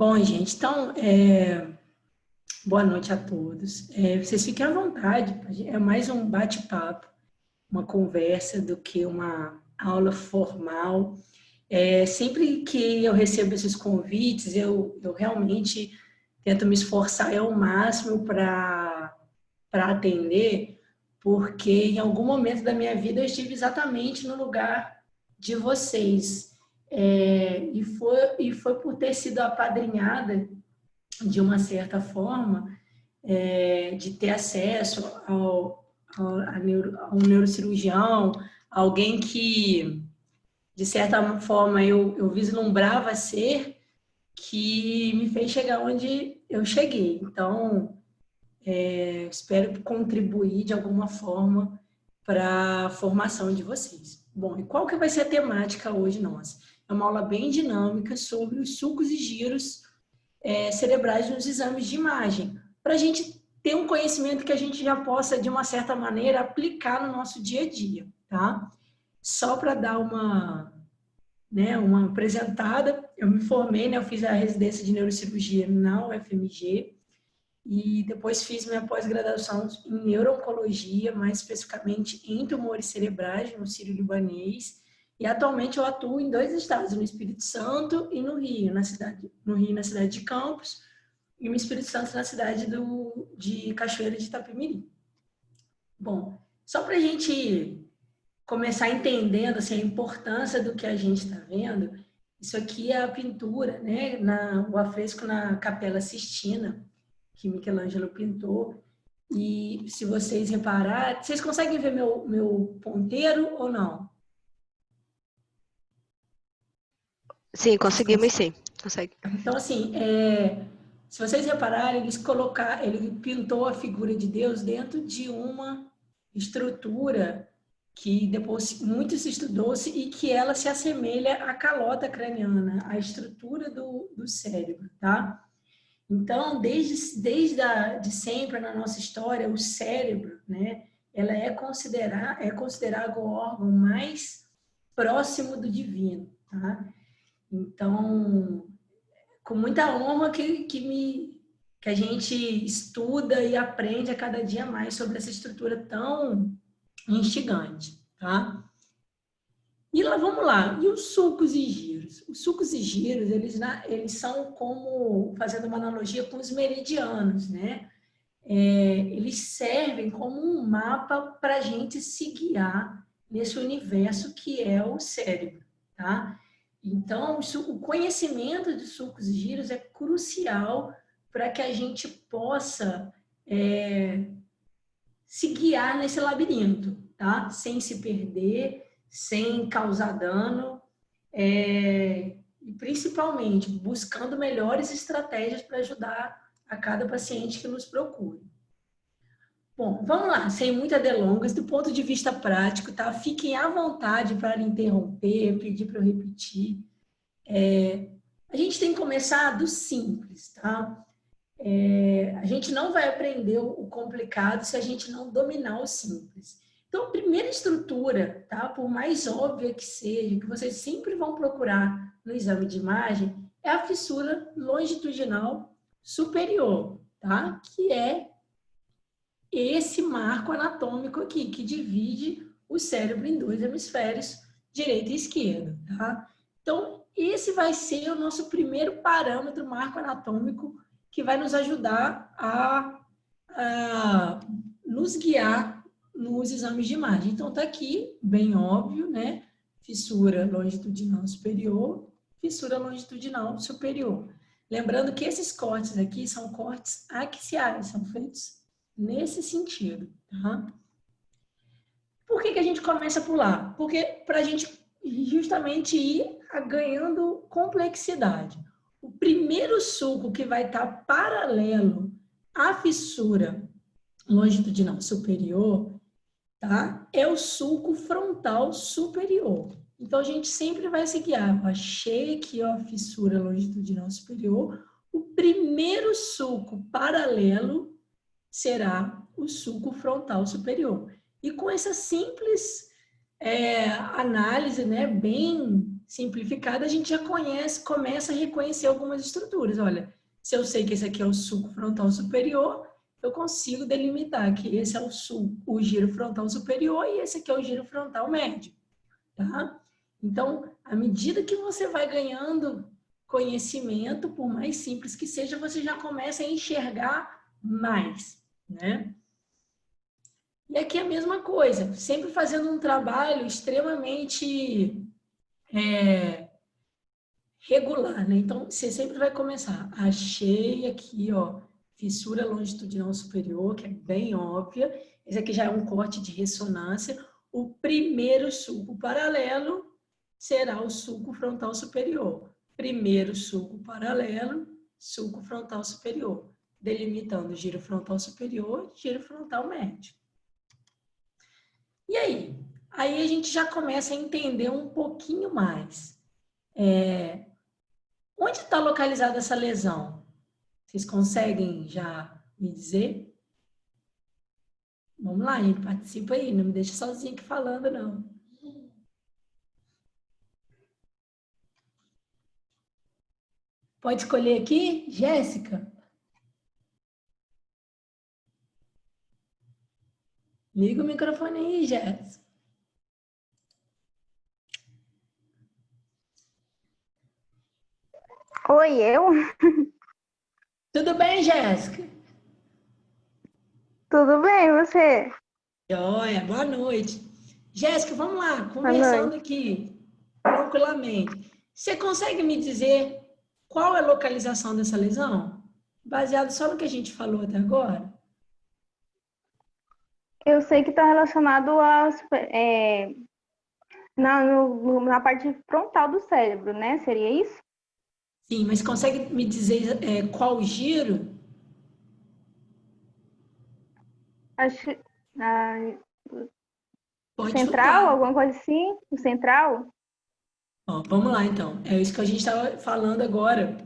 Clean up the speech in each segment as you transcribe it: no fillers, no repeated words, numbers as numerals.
Bom, gente, então, boa noite a todos. Vocês fiquem à vontade, é mais um bate-papo, uma conversa do que uma aula formal. Sempre que eu recebo esses convites, eu realmente tento me esforçar ao máximo para atender, porque em algum momento da minha vida eu estive exatamente no lugar de vocês. E foi por ter sido apadrinhada, de uma certa forma, de ter acesso a um neurocirurgião, alguém que, de certa forma, eu vislumbrava ser, que me fez chegar onde eu cheguei. Então, espero contribuir de alguma forma para a formação de vocês. Bom, e qual que vai ser a temática hoje nossa? É uma aula bem dinâmica sobre os sulcos e giros cerebrais nos exames de imagem, para a gente ter um conhecimento que a gente já possa, de uma certa maneira, aplicar no nosso dia a dia, tá? Só para dar uma apresentada, eu me formei, né? Eu fiz a residência de neurocirurgia na UFMG, e depois fiz minha pós-graduação em neuro-oncologia, mais especificamente em tumores cerebrais, no Sírio-Libanês, e atualmente eu atuo em 2 estados, no Espírito Santo e no Rio, na cidade de Campos, e no Espírito Santo na cidade de Cachoeira de Itapemirim. Bom, só para a gente começar entendendo assim, a importância do que a gente está vendo, isso aqui é a pintura, né, o afresco na Capela Sistina, que Michelangelo pintou. E se vocês repararem, vocês conseguem ver meu ponteiro ou não? Sim, conseguimos sim. Consegue. Então, assim, se vocês repararem, ele pintou a figura de Deus dentro de uma estrutura que depois muito se estudou-se e que ela se assemelha à calota craniana, à estrutura do cérebro, tá? Então, de sempre na nossa história, o cérebro, né, ela é considerado o órgão mais próximo do divino, tá? Então, com muita honra que a gente estuda e aprende a cada dia mais sobre essa estrutura tão instigante, tá? E lá, vamos lá, e os sulcos e giros? Os sulcos e giros, eles são como, fazendo uma analogia com os meridianos, né? Eles servem como um mapa para a gente se guiar nesse universo que é o cérebro, tá? Então, o conhecimento de sulcos e giros é crucial para que a gente possa se guiar nesse labirinto, tá? Sem se perder, sem causar dano, e principalmente buscando melhores estratégias para ajudar a cada paciente que nos procure. Bom, vamos lá, sem muitas delongas, do ponto de vista prático, tá? Fiquem à vontade para interromper, pedir para eu repetir. A gente tem que começar do simples, tá? A gente não vai aprender o complicado se a gente não dominar o simples. Então, a primeira estrutura, tá? Por mais óbvia que seja, que vocês sempre vão procurar no exame de imagem, é a fissura longitudinal superior, tá? Que é esse marco anatômico aqui, que divide o cérebro em 2 hemisférios, direito e esquerdo, tá? Então, esse vai ser o nosso primeiro parâmetro, marco anatômico, que vai nos ajudar a nos guiar nos exames de imagem. Então, tá aqui, bem óbvio, né? Fissura longitudinal superior, fissura longitudinal superior. Lembrando que esses cortes aqui são cortes axiais, são feitos nesse sentido, tá? Por que a gente começa por lá? Porque para a gente justamente ir ganhando complexidade. O primeiro sulco que vai estar paralelo à fissura longitudinal superior, tá? É o sulco frontal superior. Então, a gente sempre vai se guiar. Achei aqui ó, a fissura longitudinal superior. O primeiro sulco paralelo será o sulco frontal superior. E com essa simples análise, né, bem simplificada, a gente já começa a reconhecer algumas estruturas. Olha, se eu sei que esse aqui é o sulco frontal superior, eu consigo delimitar que esse é o giro frontal superior e esse aqui é o giro frontal médio, tá? Então, à medida que você vai ganhando conhecimento, por mais simples que seja, você já começa a enxergar mais, né? E aqui é a mesma coisa, sempre fazendo um trabalho extremamente regular, né? Então, você sempre vai começar. Achei aqui, ó, fissura longitudinal superior, que é bem óbvia. Esse aqui já é um corte de ressonância. O primeiro sulco paralelo será o sulco frontal superior. Primeiro sulco paralelo, sulco frontal superior. Delimitando giro frontal superior, giro frontal médio. E aí? Aí a gente já começa a entender um pouquinho mais. Onde está localizada essa lesão? Vocês conseguem já me dizer? Vamos lá, gente, participa aí, não me deixa sozinha aqui falando, não. Pode escolher aqui, Jéssica? Liga o microfone aí, Jéssica. Oi, eu? Tudo bem, Jéssica? Tudo bem, você? Joia, boa noite. Jéssica, vamos lá, Boa conversando noite. aqui, tranquilamente. Você consegue me dizer qual é a localização dessa lesão? Baseado só no que a gente falou até agora? Eu sei que está relacionado na parte frontal do cérebro, né? Seria isso? Sim, mas consegue me dizer qual giro? Acho, ah, Pode central, chutar. alguma coisa assim? O central? Ó, vamos lá, então. É isso que a gente estava falando agora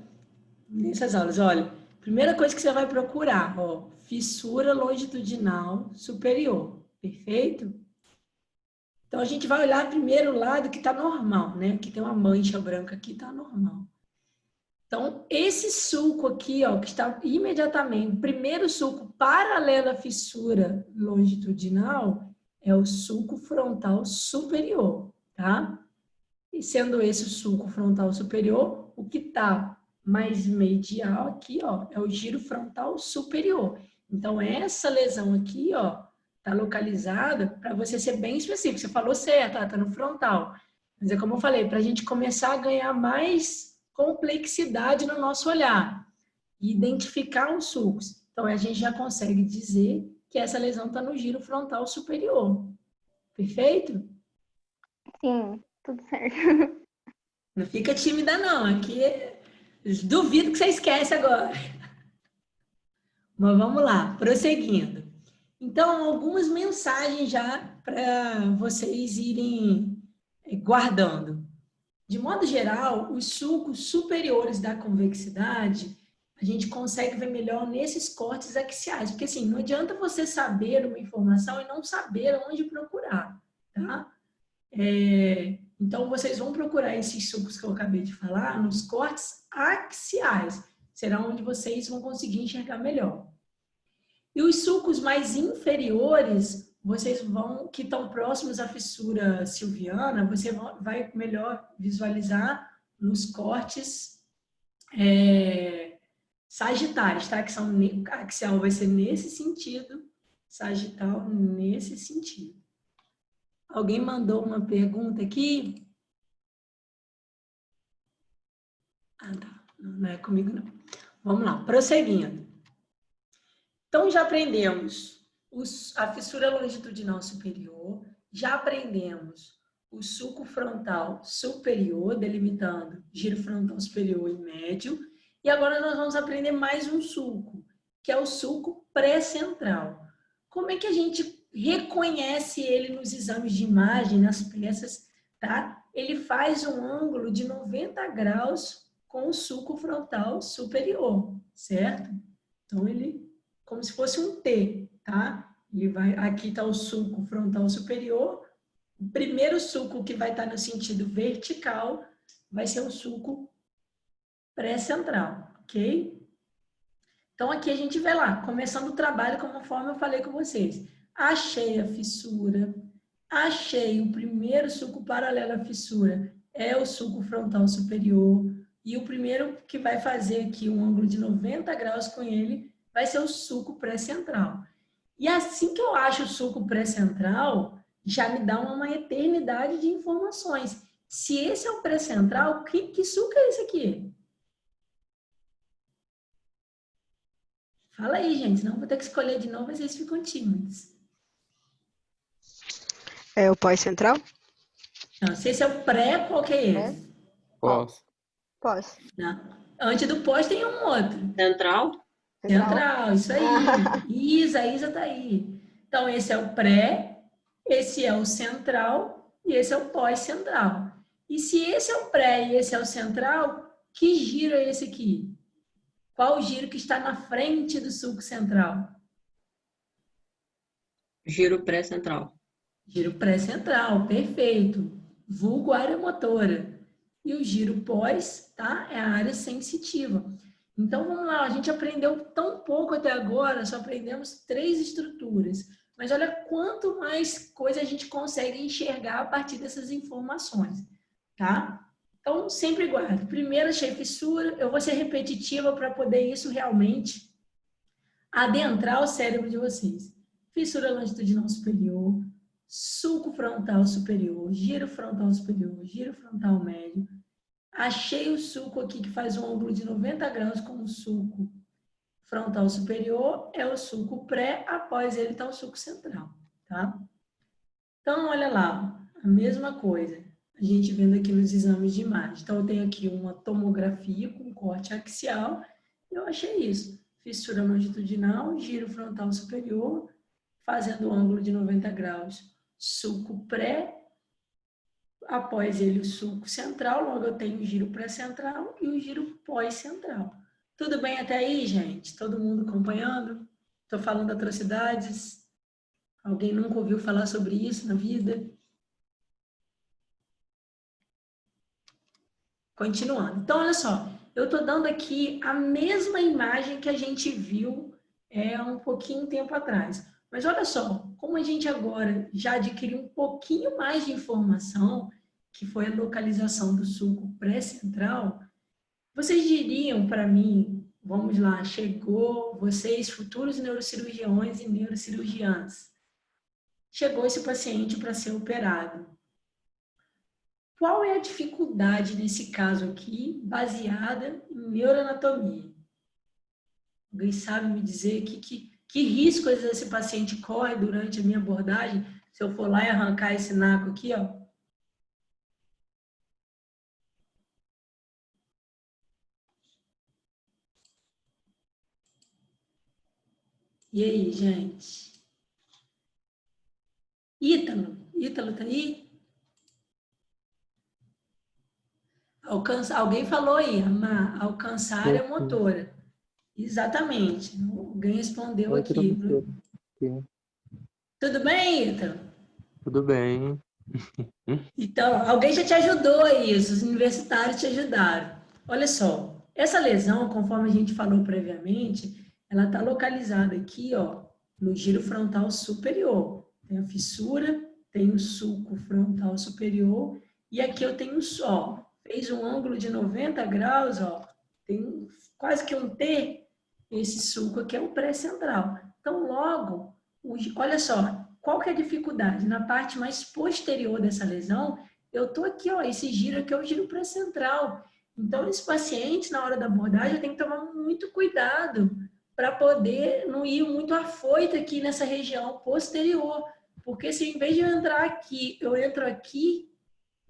nessas aulas. Olha, primeira coisa que você vai procurar, ó, fissura longitudinal superior. Perfeito? Então, a gente vai olhar primeiro o lado que está normal, né? Que tem uma mancha branca aqui, está normal. Então, esse sulco aqui, ó, que está imediatamente, o primeiro sulco paralelo à fissura longitudinal é o sulco frontal superior, tá? E sendo esse o sulco frontal superior, o que está mais medial aqui, ó, é o giro frontal superior. Então, essa lesão aqui, ó, está localizada para você ser bem específico. Você falou certo, ela está no frontal. Mas é como eu falei, para a gente começar a ganhar mais complexidade no nosso olhar e identificar os sulcos. Então, a gente já consegue dizer que essa lesão está no giro frontal superior. Perfeito? Sim, tudo certo. Não fica tímida, não. Aqui duvido que você esquece agora. Mas vamos lá, prosseguindo. Então, algumas mensagens já para vocês irem guardando. De modo geral, os sulcos superiores da convexidade, a gente consegue ver melhor nesses cortes axiais. Porque, assim, não adianta você saber uma informação e não saber onde procurar, tá? Então, vocês vão procurar esses sulcos que eu acabei de falar nos cortes axiais. Será onde vocês vão conseguir enxergar melhor. E os sulcos mais inferiores, vocês vão, que estão próximos à fissura silviana, você vai melhor visualizar nos cortes sagitários, tá? Que são, axial vai ser nesse sentido, sagital nesse sentido. Alguém mandou uma pergunta aqui? Ah, tá. Não é comigo, não. Vamos lá, prosseguindo. Então, já aprendemos a fissura longitudinal superior, já aprendemos o sulco frontal superior, delimitando giro frontal superior e médio, e agora nós vamos aprender mais um sulco, que é o sulco pré-central. Como é que a gente reconhece ele nos exames de imagem, nas peças, tá? Ele faz um ângulo de 90 graus com o sulco frontal superior, certo? Então, ele como se fosse um T, tá? Ele vai, aqui está o sulco frontal superior, o primeiro sulco que vai estar no sentido vertical vai ser o sulco pré-central, ok? Então, aqui a gente vê lá, começando o trabalho, conforme eu falei com vocês. Achei a fissura, achei o primeiro sulco paralelo à fissura, é o sulco frontal superior, e o primeiro que vai fazer aqui um ângulo de 90 graus com ele vai ser o sulco pré-central. E assim que eu acho o sulco pré-central, já me dá uma eternidade de informações. Se esse é o pré-central, que sulco é esse aqui? Fala aí, gente, senão eu vou ter que escolher de novo, vocês ficam tímidos. É o pós-central? Não, se esse é o pré, qual que é esse? Posso. Posso. Não. Antes do pós tem um outro. Central? Central, isso aí. Isa, a Isa tá aí. Então, esse é o pré, esse é o central e esse é o pós-central. E se esse é o pré e esse é o central, que giro é esse aqui? Qual o giro que está na frente do sulco central? Giro pré-central. Giro pré-central, perfeito. Vulgo área motora. E o giro pós, tá? É a área sensitiva. Então, vamos lá. A gente aprendeu tão pouco até agora, só aprendemos 3 estruturas. Mas olha quanto mais coisa a gente consegue enxergar a partir dessas informações, tá? Então, sempre guarda. Primeiro, achei fissura. Eu vou ser repetitiva para poder isso realmente adentrar o cérebro de vocês. Fissura longitudinal superior, sulco frontal superior, giro frontal superior, giro frontal médio. Achei o sulco aqui que faz um ângulo de 90 graus com o sulco frontal superior, é o sulco pré, após ele está o sulco central, tá? Então, olha lá, a mesma coisa, a gente vendo aqui nos exames de imagem. Então, eu tenho aqui uma tomografia com corte axial, e eu achei isso. Fissura longitudinal, giro frontal superior, fazendo o ângulo de 90 graus, sulco pré, após ele o sulco central, logo eu tenho o giro pré-central e o giro pós-central. Tudo bem até aí, gente? Todo mundo acompanhando? Estou falando atrocidades? Alguém nunca ouviu falar sobre isso na vida? Continuando. Então, olha só. Eu estou dando aqui a mesma imagem que a gente viu há um pouquinho tempo atrás. Mas olha só, como a gente agora já adquiriu um pouquinho mais de informação, que foi a localização do sulco pré-central, vocês diriam para mim, vamos lá, chegou vocês, futuros neurocirurgiões e neurocirurgiãs, chegou esse paciente para ser operado. Qual é a dificuldade nesse caso aqui, baseada em neuroanatomia? Alguém sabe me dizer que riscos esse paciente corre durante a minha abordagem, se eu for lá e arrancar esse naco aqui, ó? E aí, gente? Ítalo tá aí? Alguém falou aí, alcançar a área motora. Exatamente. Alguém respondeu aqui. Tudo bem, Ítalo? Tudo bem. Então, alguém já te ajudou a isso, os universitários te ajudaram. Olha só, essa lesão, conforme a gente falou previamente, ela está localizada aqui, ó, no giro frontal superior. Tem a fissura, tem o sulco frontal superior, e aqui eu tenho só, fez um ângulo de 90 graus, ó, tem quase que um T, esse sulco aqui é o pré-central. Então, logo, olha só, qual que é a dificuldade? Na parte mais posterior dessa lesão, eu tô aqui, ó, esse giro aqui é o giro pré-central. Então, esse paciente, na hora da abordagem, tem que tomar muito cuidado para poder não ir muito afoito aqui nessa região posterior. Porque se em vez de eu entrar aqui, eu entro aqui,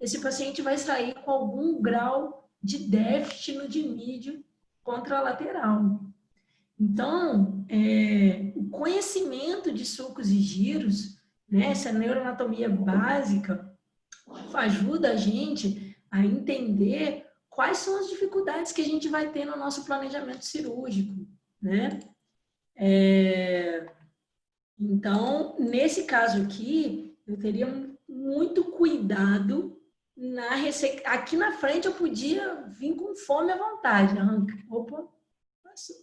esse paciente vai sair com algum grau de déficit no dimídio contralateral. Então, o conhecimento de sulcos e giros, né, essa neuroanatomia básica, ajuda a gente a entender quais são as dificuldades que a gente vai ter no nosso planejamento cirúrgico, né? Então, nesse caso aqui, eu teria muito cuidado aqui na frente eu podia vir com fome à vontade. Opa, passou.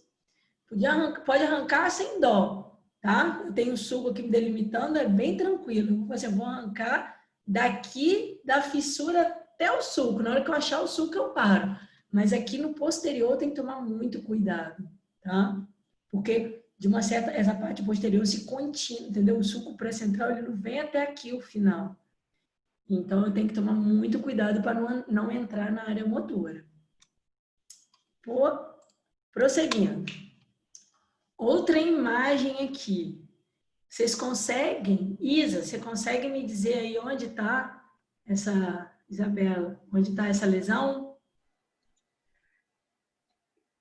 Pode arrancar sem dó, tá? Eu tenho um suco aqui me delimitando, é bem tranquilo. Eu vou arrancar daqui da fissura até o suco. Na hora que eu achar o suco, eu paro. Mas aqui no posterior tem que tomar muito cuidado, tá? Porque essa parte posterior se contém, entendeu? O suco pré-central, ele não vem até aqui o final. Então, eu tenho que tomar muito cuidado para não entrar na área motora. Prosseguindo. Outra imagem aqui. Vocês conseguem, Isa, você consegue me dizer aí onde está Isabela, onde está essa lesão?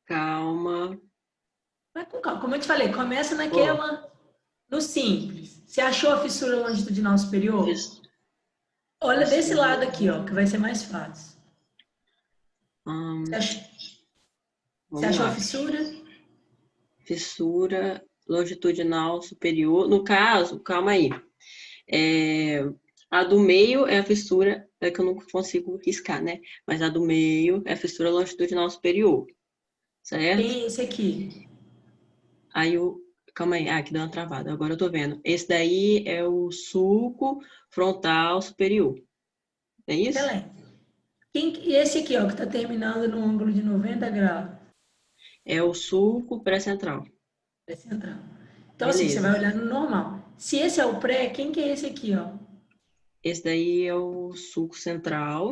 Calma. Vai com calma. Como eu te falei, começa no simples. Você achou a fissura longitudinal superior? Isso. Olha desse lado aqui, ó, que vai ser mais fácil. Você achou a fissura? Fissura longitudinal superior. No caso, calma aí. A do meio é a fissura, é que eu não consigo riscar, né? Mas a do meio é a fissura longitudinal superior. Certo? Tem esse aqui. Aí calma aí, aqui deu uma travada. Agora eu tô vendo. Esse daí é o sulco frontal superior. É isso? Excelente. E esse aqui, ó, que tá terminando no ângulo de 90 graus? É o sulco pré-central. Pré-central. Então, assim, você vai olhar no normal. Se esse é o pré, quem que é esse aqui, ó? Esse daí é o sulco central.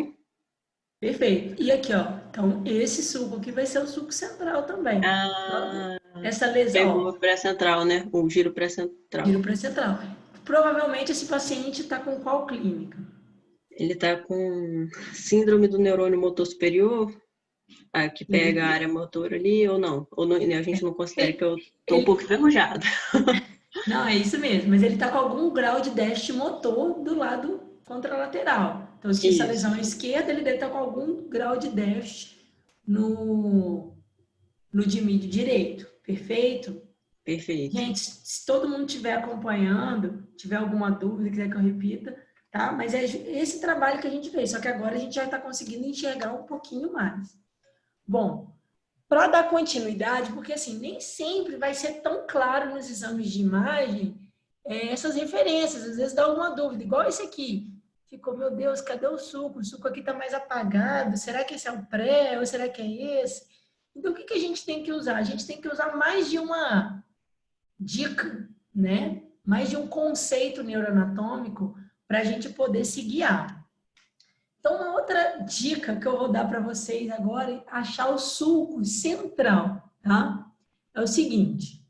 Perfeito. E aqui, ó. Então, esse sulco aqui vai ser o sulco central também. Essa lesão. Pegou o pré-central, né? O giro pré-central. Giro pré-central. Provavelmente esse paciente está com qual clínica? Ele tá com síndrome do neurônio motor superior, que pega a área motora ali, ou não? Ou não, a gente não considera que eu tô um pouco enferrujada. Não, é isso mesmo. Mas ele tá com algum grau de déficit motor do lado contralateral. Então, se essa lesão é esquerda, ele deve estar com algum grau de déficit no dimídio direito. Perfeito? Perfeito. Gente, se todo mundo estiver acompanhando, tiver alguma dúvida, quiser que eu repita, tá? Mas é esse trabalho que a gente fez, só que agora a gente já está conseguindo enxergar um pouquinho mais. Bom, para dar continuidade, porque assim, nem sempre vai ser tão claro nos exames de imagem essas referências, às vezes dá alguma dúvida, igual esse aqui. Ficou, meu Deus, cadê o suco? O suco aqui está mais apagado, será que esse é o pré ou será que é esse? Então, o que a gente tem que usar? A gente tem que usar mais de uma dica, né? Mais de um conceito neuroanatômico para a gente poder se guiar. Então, uma outra dica que eu vou dar para vocês agora é achar o sulco central, tá? É o seguinte,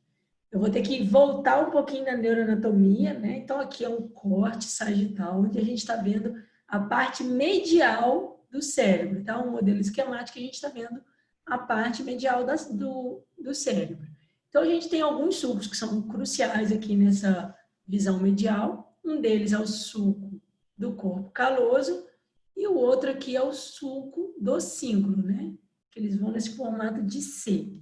eu vou ter que voltar um pouquinho na neuroanatomia, né? Então, aqui é um corte sagital, onde a gente está vendo a parte medial do cérebro, tá? Um modelo esquemático, a gente está vendo a parte medial do cérebro. Então, a gente tem alguns sulcos que são cruciais aqui nessa visão medial. Um deles é o sulco do corpo caloso e o outro aqui é o sulco do cíngulo, né? Que eles vão nesse formato de C.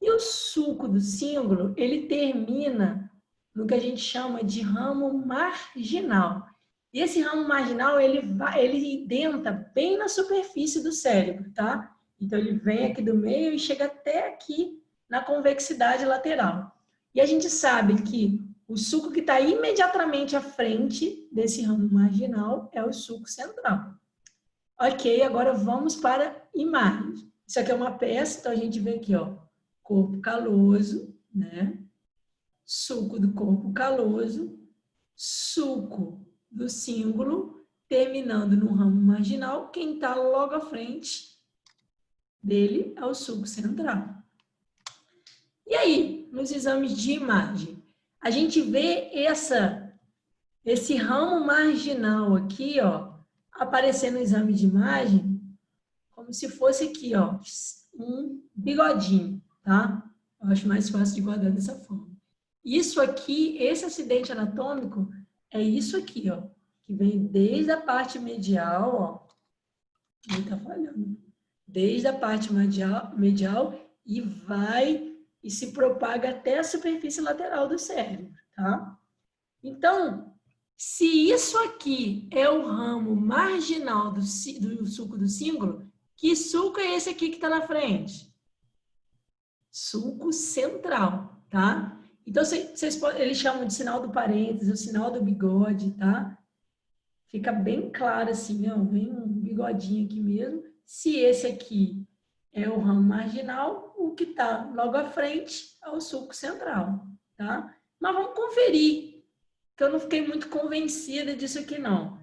E o sulco do cíngulo, ele termina no que a gente chama de ramo marginal. E esse ramo marginal, ele identa bem na superfície do cérebro, tá? Então, ele vem aqui do meio e chega até aqui na convexidade lateral. E a gente sabe que o sulco que está imediatamente à frente desse ramo marginal é o sulco central. Ok, agora vamos para imagens. Isso aqui é uma peça, então a gente vê aqui, ó, corpo caloso, né? Sulco do corpo caloso, sulco do cíngulo, terminando no ramo marginal. Quem está logo à frente dele é o sulco central. E aí, nos exames de imagem, a gente vê esse ramo marginal aqui, ó, aparecer no exame de imagem como se fosse aqui, ó, um bigodinho, tá? Eu acho mais fácil de guardar dessa forma. Isso aqui, esse acidente anatômico, é isso aqui, ó, que vem desde a parte medial, ó, ele tá falhando, desde a parte medial e vai e se propaga até a superfície lateral do cérebro, tá? Então, Se isso aqui é o ramo marginal do sulco do símbolo, que sulco é esse aqui que está na frente? Sulco central, tá? Então, eles chamam de sinal do parênteses, o sinal do bigode, tá? Fica bem claro assim, ó, vem um bigodinho aqui mesmo. Se esse aqui é o ramo marginal, o que está logo à frente é o sulco central, tá? Mas vamos conferir, que eu não fiquei muito convencida disso aqui, não.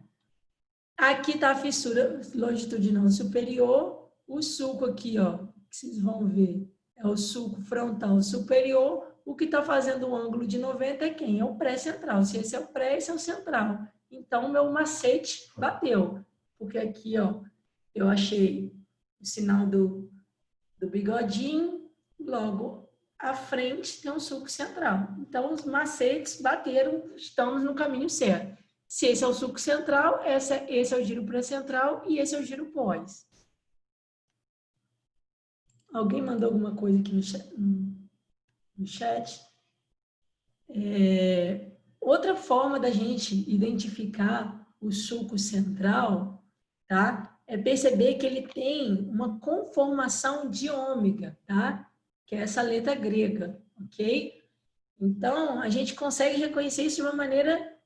Aqui está a fissura longitudinal superior, o sulco aqui, ó, que vocês vão ver, é o sulco frontal superior. O que está fazendo o ângulo de 90 é quem? É o pré-central. Se esse é o pré, esse é o central. Então, meu macete bateu. Porque aqui, ó, eu achei o sinal do bigodinho, logo à frente tem um sulco central. Então, os macetes bateram, estamos no caminho certo. Se esse é o sulco central, esse é o giro pré-central e esse é o giro pós. Alguém mandou alguma coisa aqui no chat? Outra forma da gente identificar o sulco central, tá? É perceber que ele tem uma conformação de ômega, tá? Que é essa letra grega, ok? Então, a gente consegue reconhecer isso de uma maneira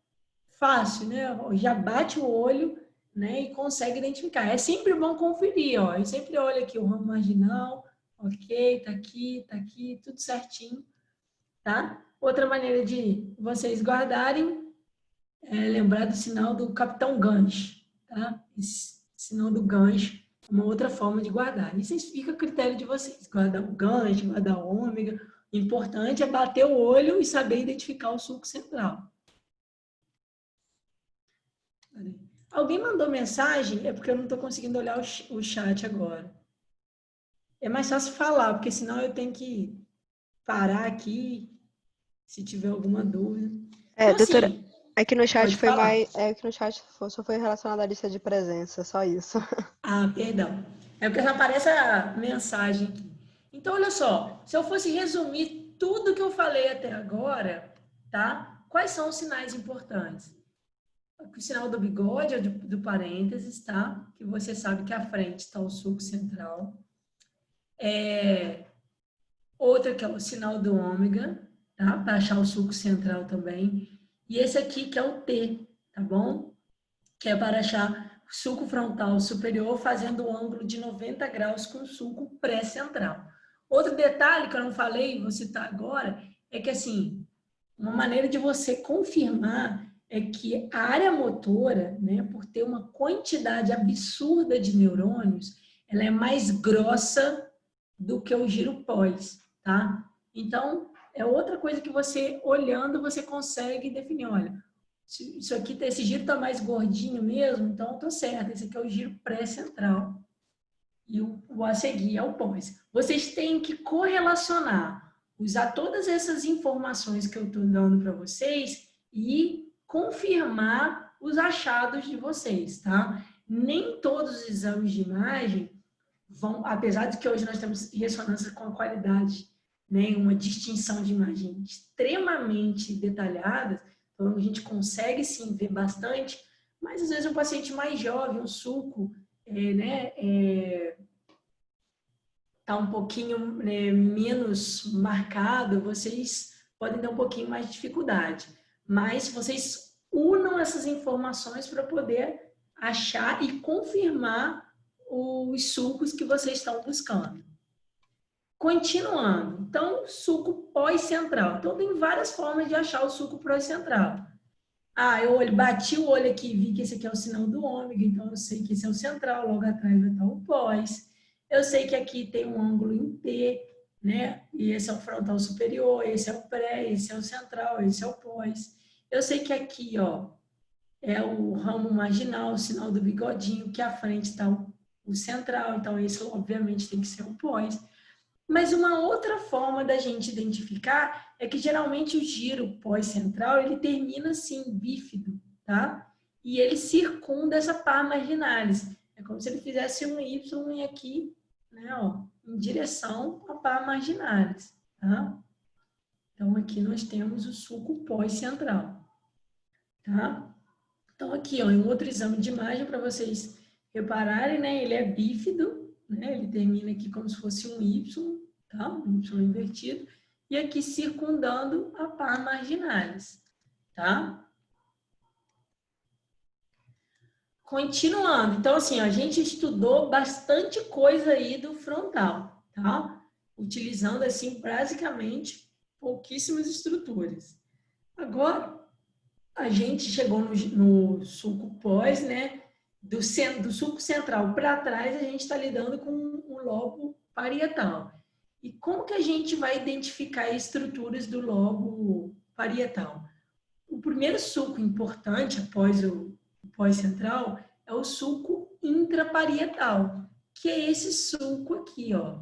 fácil, né? Já bate o olho, né? E consegue identificar. É sempre bom conferir, ó. Eu sempre olho aqui o ramo marginal, ok, tá aqui, tudo certinho, tá? Outra maneira de vocês guardarem é lembrar do sinal do capitão gancho, tá? Esse sinal do gancho é uma outra forma de guardar. Isso fica a critério de vocês. Guardar o gancho, guardar o ômega. O importante é bater o olho e saber identificar o sulco central. Alguém mandou mensagem? É porque eu não estou conseguindo olhar o chat agora. É mais fácil falar, porque senão eu tenho que parar aqui se tiver alguma dúvida. Então, Doutora, assim, aqui no chat pode foi falar. mais. Aqui no chat só foi relacionado à lista de presença, só isso. Ah, perdão. É porque já aparece a mensagem aqui. Então, olha só. Se eu fosse resumir tudo que eu falei até agora, tá? Quais são os sinais importantes? O sinal do bigode, do parênteses, tá? Que você sabe que à frente está o sulco central. Outra que é o sinal do ômega, tá? Para achar o sulco central também. E esse aqui que é o T, tá bom? Que é para achar o sulco frontal superior fazendo o ângulo de 90 graus com o sulco pré-central. Outro detalhe que eu não falei, vou citar agora, é que assim, uma maneira de você confirmar é que a área motora, né, por ter uma quantidade absurda de neurônios, ela é mais grossa do que o giro pós, tá? Então, é outra coisa que você, olhando, você consegue definir, olha, isso aqui, esse giro está mais gordinho mesmo, então eu estou certo, esse aqui é o giro pré-central. E o a seguir é o pós. Vocês têm que correlacionar, usar todas essas informações que eu estou dando para vocês e confirmar os achados de vocês, tá? Nem todos os exames de imagem vão, apesar de que hoje nós temos ressonância com a qualidade, né, uma distinção de imagem extremamente detalhadas, então a gente consegue sim ver bastante, mas às vezes um paciente mais jovem, um sulco, tá um pouquinho menos marcado, vocês podem ter um pouquinho mais de dificuldade. Mas vocês unam essas informações para poder achar e confirmar os sulcos que vocês estão buscando. Continuando, então, sulco pós-central. Então, tem várias formas de achar o sulco pós-central. Ah, eu bati o olho aqui e vi que esse aqui é o sinal do ômega, então eu sei que esse é o central, logo atrás vai estar o pós. Eu sei que aqui tem um ângulo em P, né? E esse é o frontal superior, esse é o pré, esse é o central, esse é o pós. Eu sei que aqui, ó, é o ramo marginal, o sinal do bigodinho, que à frente está o central, então esse obviamente tem que ser o pós. Mas uma outra forma da gente identificar é que geralmente o giro pós-central ele termina assim, bífido, tá? E ele circunda essa par marginalis. É como se ele fizesse um Y aqui, né, ó, em direção à par marginalis, tá? Então aqui nós temos o sulco pós-central, tá? Então, aqui, ó, em um outro exame de imagem, para vocês repararem, né? Ele é bífido, né? Ele termina aqui como se fosse um Y, tá? Um Y invertido. E aqui circundando a par marginalis, tá? Continuando. Então, assim, a gente estudou bastante coisa aí do frontal, tá? Utilizando, assim, basicamente, pouquíssimas estruturas. Agora, a gente chegou no sulco pós, né? Do sulco central para trás, a gente está lidando com o lobo parietal. E como que a gente vai identificar estruturas do lobo parietal? O primeiro sulco importante, após o pós-central, é o sulco intraparietal, que é esse sulco aqui, ó,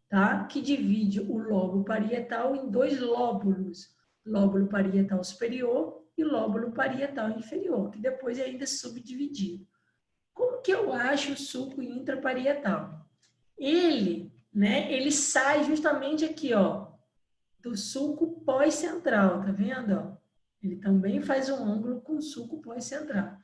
tá? Que divide o lobo parietal em dois lóbulos, lóbulo parietal superior e lóbulo parietal inferior, que depois é ainda subdividido. Como que eu acho o sulco intraparietal? Ele, né, ele sai justamente aqui, ó, do sulco pós-central, tá vendo, ó? Ele também faz um ângulo com o sulco pós-central.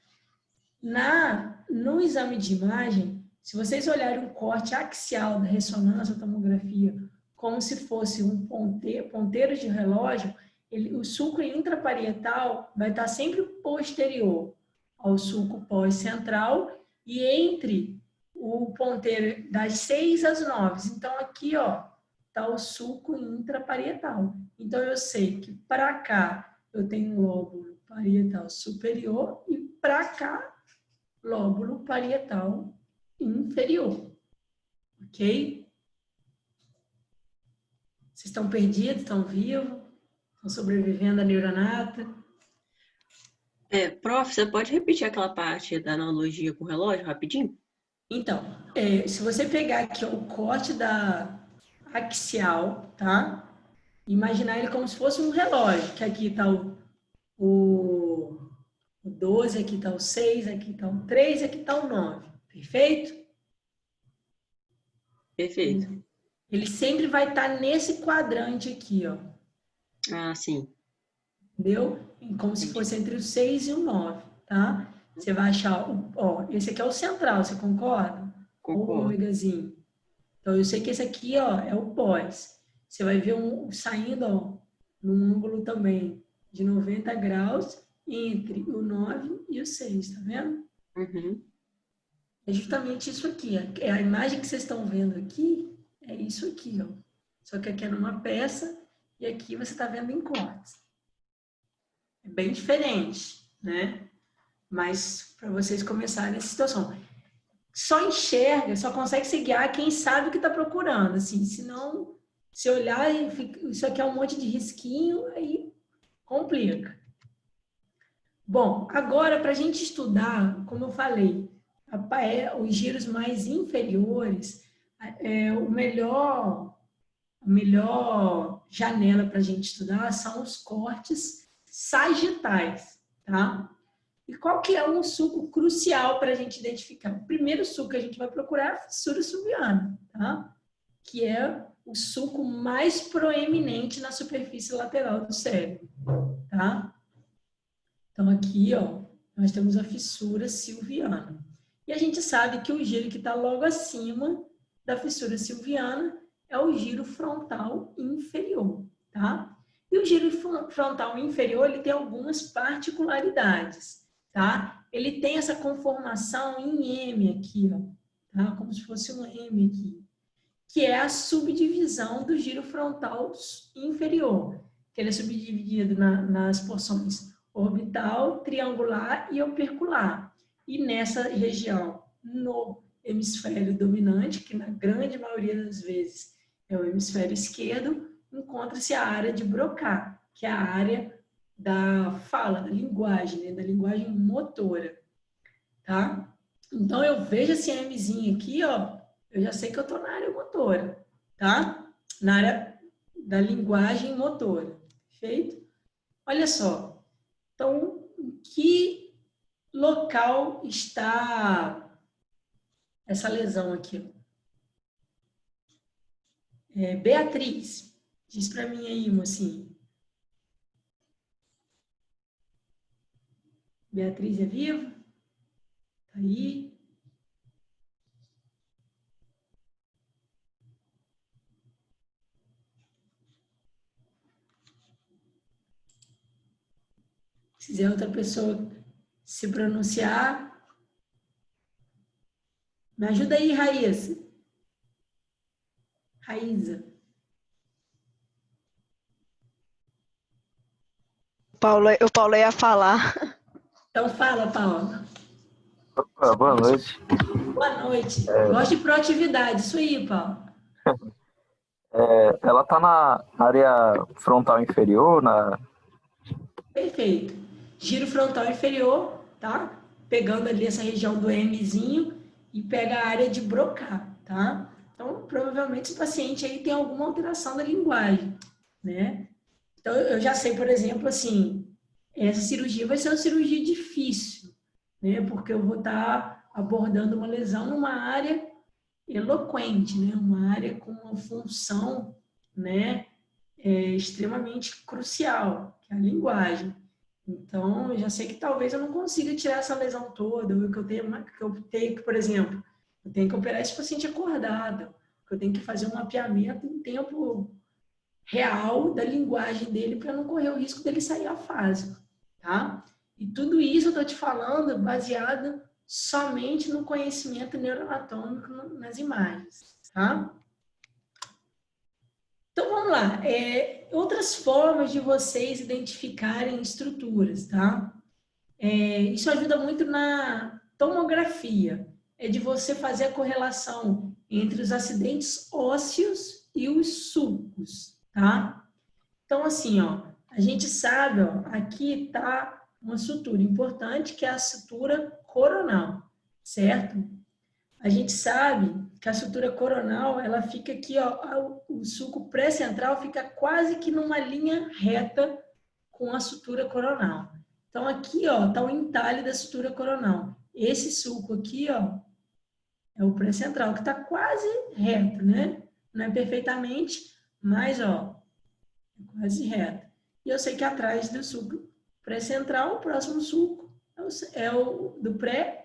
No exame de imagem, se vocês olharem o corte axial da ressonância tomografia como se fosse um ponteiro de relógio, o sulco intraparietal vai estar sempre posterior ao sulco pós-central e entre o ponteiro das 6 às 9. Então, aqui, ó, está o sulco intraparietal. Então, eu sei que para cá eu tenho lóbulo parietal superior e para cá lóbulo parietal inferior. Ok? Vocês estão perdidos? Estão vivos? Estão sobrevivendo à neuronata? Prof, você pode repetir aquela parte da analogia com o relógio rapidinho? Então, se você pegar aqui o corte da axial, tá? Imaginar ele como se fosse um relógio, que aqui está o 12, aqui está o 6, aqui está o 3, aqui está o 9. Perfeito? Perfeito. Ele sempre vai estar nesse quadrante aqui, ó. Ah, sim. Entendeu? Como se fosse entre o 6 e o 9, tá? Você vai achar, ó, esse aqui é o central, você concorda? O Concordo. ômegazinho. Então, eu sei que esse aqui, ó, é o pós. Você vai ver saindo, ó, num ângulo também de 90 graus entre o 9 e o 6, tá vendo? Uhum. É justamente isso aqui. A imagem que vocês estão vendo aqui é isso aqui, ó. Só que aqui é numa peça e aqui você está vendo em cortes. É bem diferente, né? Mas para vocês começarem essa situação. Só enxerga, só consegue se guiar quem sabe o que está procurando. Assim, senão, se olhar e isso aqui é um monte de risquinho, aí complica. Bom, agora para a gente estudar, como eu falei, os giros mais inferiores, a melhor janela para a gente estudar são os cortes sagitais, tá? E qual que é um sulco crucial para a gente identificar? O primeiro sulco que a gente vai procurar é a fissura silviana, tá? Que é o sulco mais proeminente na superfície lateral do cérebro, tá? Então, aqui, ó, nós temos a fissura silviana. E a gente sabe que o giro que está logo acima da fissura silviana é o giro frontal inferior, tá? E o giro frontal inferior, ele tem algumas particularidades, tá? Ele tem essa conformação em M aqui, ó, tá? Como se fosse um M aqui, que é a subdivisão do giro frontal inferior, que ele é subdividido nas porções orbital, triangular e opercular. E nessa região, no hemisfério dominante, que na grande maioria das vezes é o hemisfério esquerdo, encontra-se a área de Broca, que é a área da fala, da linguagem, né? Da linguagem motora, tá? Então, eu vejo esse Mzinho aqui, ó, eu já sei que eu estou na área motora, tá? Na área da linguagem motora, perfeito? Olha só, então, em que local está essa lesão aqui? Beatriz, diz para mim aí, mocinha. Beatriz é viva? Tá aí? Se quiser outra pessoa se pronunciar. Me ajuda aí, Raíssa. Raíza. O Paulo ia falar. Então fala, Paula. Opa, boa noite. Boa noite. Gosto de proatividade. Isso aí, Paulo. Ela tá na área frontal inferior, Perfeito. Giro frontal inferior, tá? Pegando ali essa região do Mzinho e pega a área de Broca, tá? Então, provavelmente esse paciente aí tem alguma alteração da linguagem, né? Então, eu já sei, por exemplo, assim, essa cirurgia vai ser uma cirurgia difícil, né? Porque eu vou estar abordando uma lesão numa área eloquente, né? Uma área com uma função, né? Extremamente crucial, que é a linguagem. Então, eu já sei que talvez eu não consiga tirar essa lesão toda, ou que eu tenho que, por exemplo, eu tenho que operar esse paciente acordado, que eu tenho que fazer um mapeamento em tempo real da linguagem dele para não correr o risco dele sair afásico, tá? E tudo isso eu estou te falando baseado somente no conhecimento neuroanatômico nas imagens, tá? Então, vamos lá. Outras formas de vocês identificarem estruturas, tá? Isso ajuda muito na tomografia. É de você fazer a correlação entre os acidentes ósseos e os sulcos, tá? Então, assim, ó, a gente sabe, ó, aqui tá uma sutura importante, que é a sutura coronal, certo? A gente sabe que a sutura coronal, ela fica aqui, ó, o sulco pré-central fica quase que numa linha reta com a sutura coronal. Então, aqui, ó, tá o entalhe da sutura coronal. Esse sulco aqui, ó, é o pré-central, que tá quase reto, né? Não é perfeitamente, mas, ó, é quase reto. E eu sei que atrás do sulco pré-central, o próximo sulco é o do pré,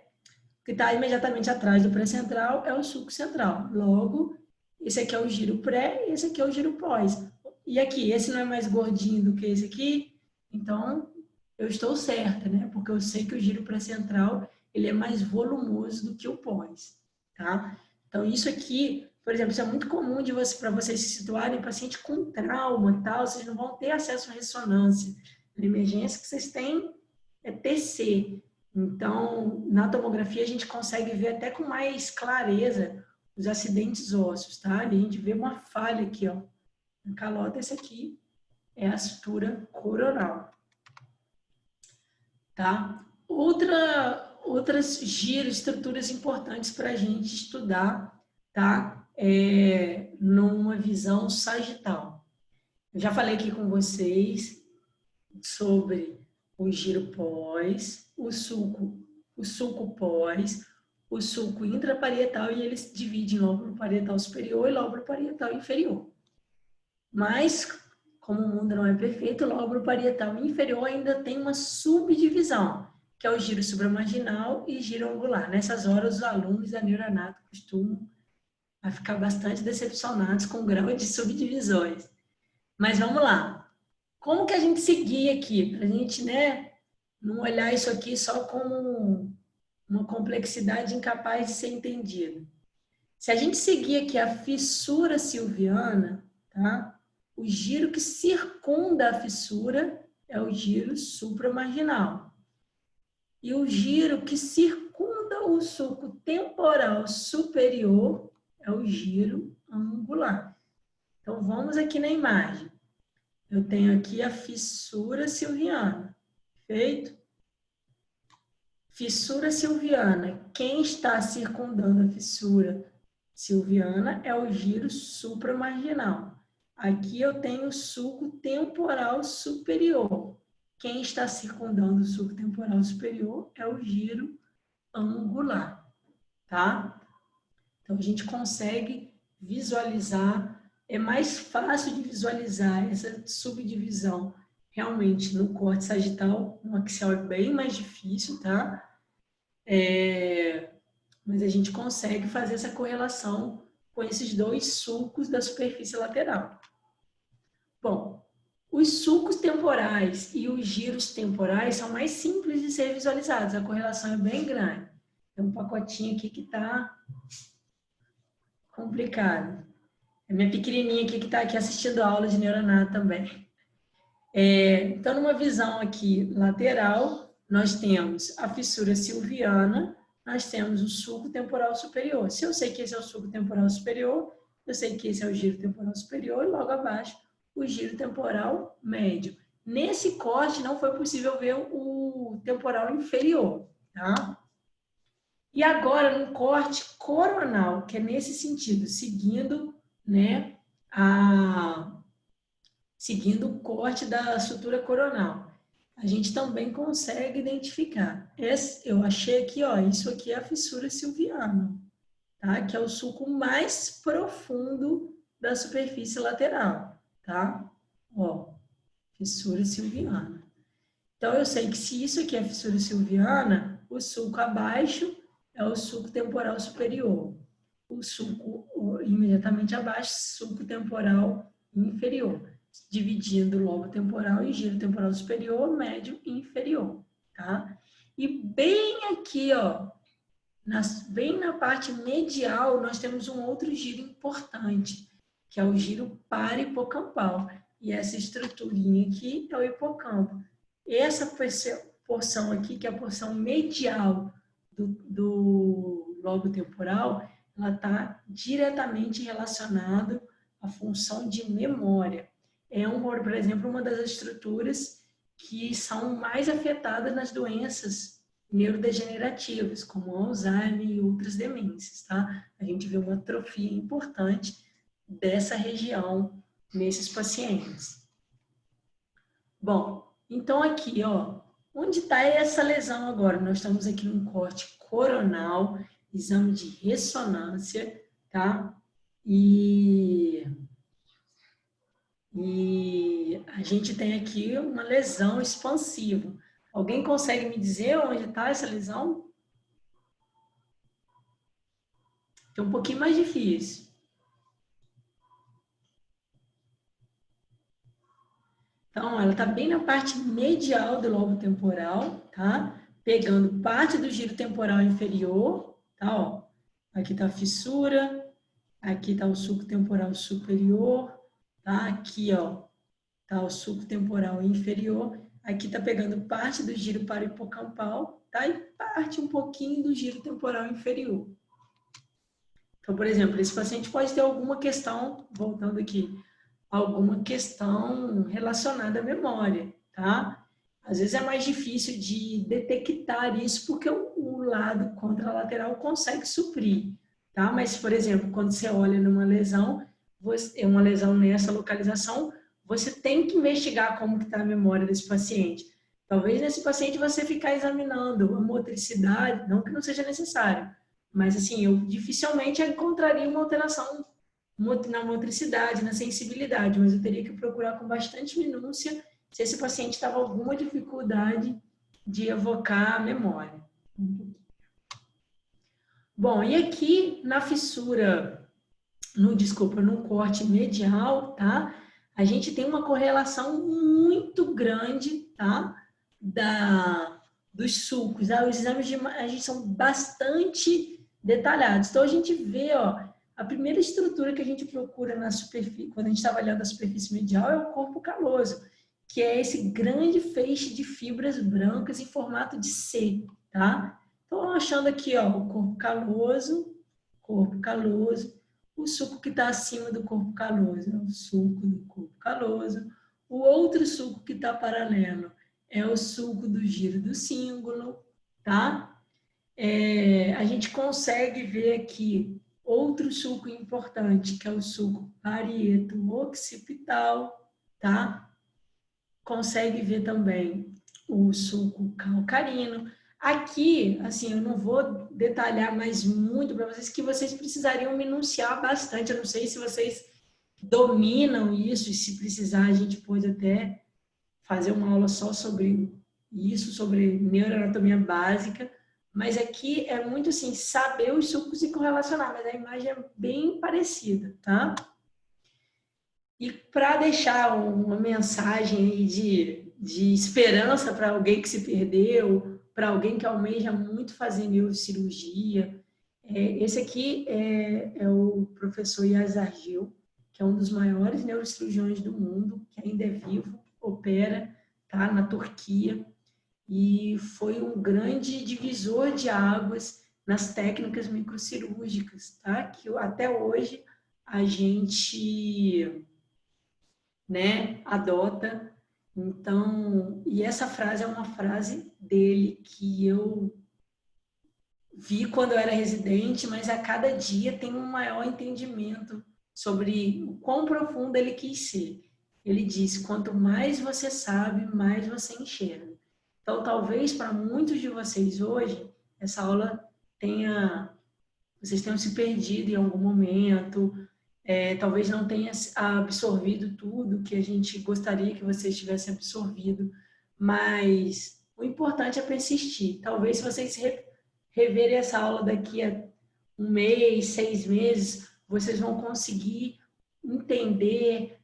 que está imediatamente atrás do pré-central, é o sulco central. Logo, esse aqui é o giro pré e esse aqui é o giro pós. E aqui, esse não é mais gordinho do que esse aqui, então eu estou certa, né? Porque eu sei que o giro pré-central ele é mais volumoso do que o pós, tá? Então, isso aqui, por exemplo, isso é muito comum para vocês se situarem paciente com trauma e tal, vocês não vão ter acesso à ressonância. Na emergência que vocês têm é TC. Então, na tomografia, a gente consegue ver até com mais clareza os acidentes ósseos, tá? Ali a gente vê uma falha aqui, ó. Na calota, esse aqui é a sutura coronal, tá? Outras estruturas importantes para a gente estudar, tá? Numa visão sagital. Eu já falei aqui com vocês sobre o giro pós, o sulco pós, o sulco intraparietal, e eles dividem em lóbulo parietal superior e lóbulo parietal inferior. Mas, como o mundo não é perfeito, o lóbulo parietal inferior ainda tem uma subdivisão, que é o giro supramarginal e giro angular. Nessas horas, os alunos da neuroanato costumam ficar bastante decepcionados com o grau de subdivisões. Mas vamos lá. Como que a gente seguir aqui? Para a gente, né, não olhar isso aqui só como uma complexidade incapaz de ser entendida. Se a gente seguir aqui a fissura silviana, tá? O giro que circunda a fissura é o giro supramarginal. E o giro que circunda o sulco temporal superior é o giro angular. Então, vamos aqui na imagem. Eu tenho aqui a fissura silviana, perfeito? Fissura silviana. Quem está circundando a fissura silviana é o giro supramarginal. Aqui eu tenho o sulco temporal superior. Quem está circundando o sulco temporal superior é o giro angular, tá? Então, a gente consegue visualizar. É mais fácil de visualizar essa subdivisão realmente no corte sagital, no axial é bem mais difícil, tá? Mas a gente consegue fazer essa correlação com esses dois sulcos da superfície lateral. Bom, os sulcos temporais e os giros temporais são mais simples de ser visualizados, a correlação é bem grande. Tem um pacotinho aqui que está complicado. É minha pequenininha aqui que está aqui assistindo a aula de neuronato também. Então, numa visão aqui lateral, nós temos a fissura silviana, nós temos o sulco temporal superior. Se eu sei que esse é o sulco temporal superior, eu sei que esse é o giro temporal superior, e logo abaixo, o giro temporal médio. Nesse corte, não foi possível ver o temporal inferior, tá? E agora, no corte coronal, que é nesse sentido, seguindo, né, seguindo o corte da sutura coronal, a gente também consegue identificar. Eu achei aqui, ó, isso aqui é a fissura silviana, tá? Que é o sulco mais profundo da superfície lateral, tá? Ó, fissura silviana. Então, eu sei que se isso aqui é a fissura silviana, o sulco abaixo é o sulco temporal superior. O sulco imediatamente abaixo, sulco temporal inferior, dividindo o lobo temporal em giro temporal superior, médio e inferior, tá? E bem aqui, ó, bem na parte medial, nós temos um outro giro importante, que é o giro parahipocampal. E essa estruturinha aqui é o hipocampo. Essa porção aqui, que é a porção medial do lobo temporal, ela está diretamente relacionada à função de memória. Por exemplo, uma das estruturas que são mais afetadas nas doenças neurodegenerativas, como Alzheimer e outras demências, tá? A gente vê uma atrofia importante dessa região nesses pacientes. Bom, então aqui, ó, onde está essa lesão agora? Nós estamos aqui num corte coronal, exame de ressonância, tá? E a gente tem aqui uma lesão expansiva. Alguém consegue me dizer onde está essa lesão? É um pouquinho mais difícil. Então, ela está bem na parte medial do lobo temporal, tá? Pegando parte do giro temporal inferior, tá? Ó, aqui está a fissura, aqui está o sulco temporal superior, tá? Aqui, ó, tá o sulco temporal inferior. Aqui está pegando parte do giro parahipocampal, tá? E parte um pouquinho do giro temporal inferior. Então, por exemplo, esse paciente pode ter alguma questão, voltando aqui, alguma questão relacionada à memória, tá? Às vezes é mais difícil de detectar isso porque o lado contralateral consegue suprir, tá? Mas, por exemplo, quando você olha numa lesão, uma lesão nessa localização, você tem que investigar como que está a memória desse paciente. Talvez nesse paciente você ficar examinando a motricidade, não que não seja necessário, mas assim, eu dificilmente encontraria uma alteração na motricidade, na sensibilidade, mas eu teria que procurar com bastante minúcia se esse paciente estava com alguma dificuldade de evocar a memória. Bom, e aqui na fissura, no corte medial, tá? A gente tem uma correlação muito grande, tá? Dos sulcos, tá? Os exames de imagem são bastante detalhados. Então, a gente vê, ó, a primeira estrutura que a gente procura na superfície, quando a gente está avaliando a superfície medial, é o corpo caloso, que é esse grande feixe de fibras brancas em formato de C, tá? Então, achando aqui, ó, o corpo caloso, o sulco que está acima do corpo caloso é o sulco do corpo caloso, o outro sulco que está paralelo é o sulco do giro do cíngulo, tá? A gente consegue ver aqui outro sulco importante, que é o sulco parieto-occipital, tá? Consegue ver também o sulco calcarino. Aqui, assim, eu não vou detalhar mais muito para vocês, que vocês precisariam minuciar bastante. Eu não sei se vocês dominam isso, e se precisar a gente pode até fazer uma aula só sobre isso, sobre neuroanatomia básica, mas aqui é muito assim, saber os sulcos e correlacionar, mas a imagem é bem parecida, tá? E para deixar uma mensagem aí de esperança para alguém que se perdeu, para alguém que almeja muito fazer neurocirurgia, esse aqui é o professor Yazar Gil, que é um dos maiores neurocirurgiões do mundo, que ainda é vivo, opera, tá, na Turquia, e foi um grande divisor de águas nas técnicas microcirúrgicas, tá? Que até hoje a gente, né, adota. Então, e essa frase é uma frase dele que eu vi quando eu era residente, mas a cada dia tem um maior entendimento sobre o quão profundo ele quis ser. Ele disse: quanto mais você sabe, mais você enxerga. Então, talvez para muitos de vocês hoje, essa aula vocês tenham se perdido em algum momento, talvez não tenha absorvido tudo que a gente gostaria que vocês tivessem absorvido, mas o importante é persistir. Talvez se vocês reverem essa aula daqui a 1 mês, 6 meses, vocês vão conseguir entender,